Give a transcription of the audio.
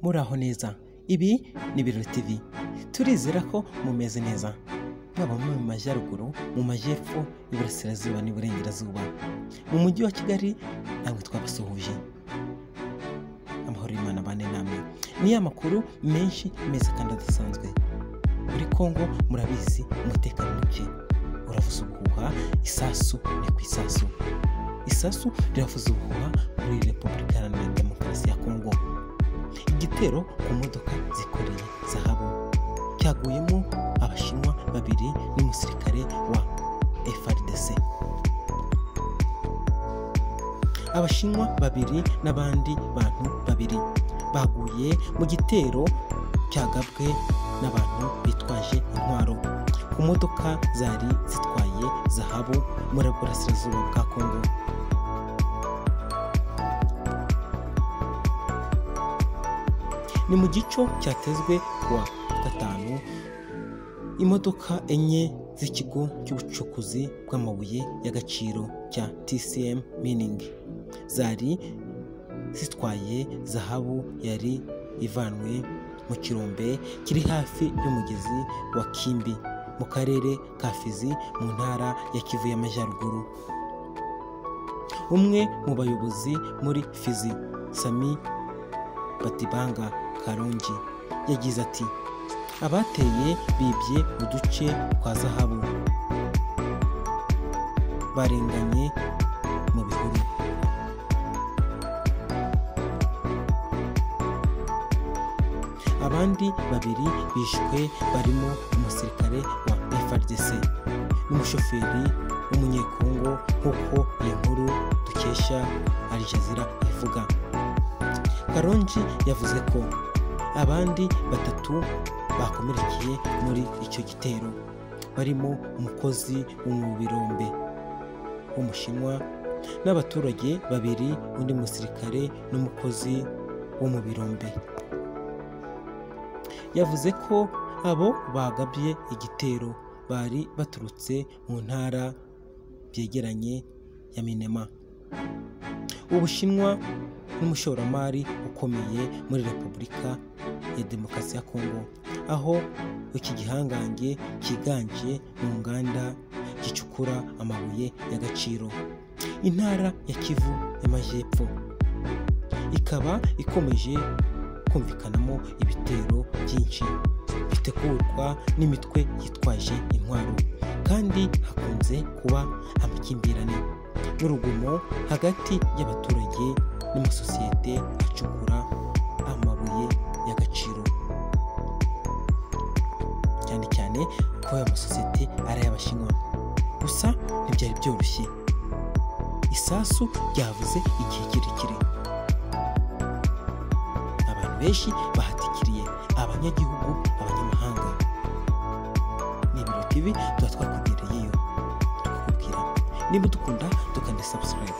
muraho neza. Ibi ni Birori TV. Turizera ko mumeze neza. Mwaba mu majyaruguru, mu majyepfo, iburasirazuba n'iburengerazuba. Mu mujyi wa Kigali namwe twabasuhuje. Amahoro y'Imana bane namwe. Ni amakuru menshi meza kandi adasanzwe. Muri Kongo murabizi umutekano muke. Uravuza ubuhuha, isasu ni ku isasu. Isasu riravuza ubuhuha muri Repubulika Iharanira Demokarasi ya Kongo. Igitero ku modoka zikoreye zahabu cyaguyemo abashinwa babiri n'umusirikare wa FARDC. Abashinwa babiri n'abandi bantu babiri baguye mu gitero cyagabwe n'abantu bitwaje intwaro ku modoka zari zitwaye zahabu muri burasirazuba bwa Kongo. Ni mu gico cyatezwe kuwa gatanu imodoka enye z'ikigo cy'ubucukuzi bw'amabuye y'agaciro cya TCM Mining zari zitwaye zahabu yari ivanwe mu kirombe kiri hafi y'umugezi wa Kimbi mu karere ka Fizi mu ntara ya Kivu y'Amajyaruguru. Umwe mu bayobozi muri Fizi, Sami Batibanga Karongi, yagize ati abateye bibye uduce kwa zahabu barenganye mu bihuru. Abandi babiri bishwe barimo umusirikare wa FARDC n'umushoferi w'umunyekongo nk'uko iyi nkuru dukesha Al Jazeera ivuga. Karongi yavuze ko abandi batatu bakomerekeye muri icyo gitero barimo umukozi wo mu birombe w'umushinwa n'abaturage babiri, undi musirikare n'umukozi wo mu birombe. Yavuze ko abo bagabye igitero bari baturutse mu ntara byegeranye ya Minema. Ubushinwa n'umushoramari ukomeye muri Repubulika ya Demokarasi ya Kongo, aho iki gihangange kiganje mu nganda gicukura amabuye y'agaciro. Intara ya Kivu y'Amajyepfo ikaba ikomeje kumvikanamo ibitero byinshi bitegurwa n'imitwe yitwaje intwaro, kandi hakunze kuba amakimbirane n'urugomo hagati y'abaturage n'amasosiyete acukura amabuye y'agaciro, cyane cyane ko aya masosiyete ari ay'Abashinwa. Gusa ntibyari byoroshye, isasu ryavuze igihe kirekire, abantu benshi bahatikiriye, abanyagihugu, abanyamahanga. Ni Birori TV tuba twakugereyeyo tukakubwira. Niba dukunda tukande subscribe.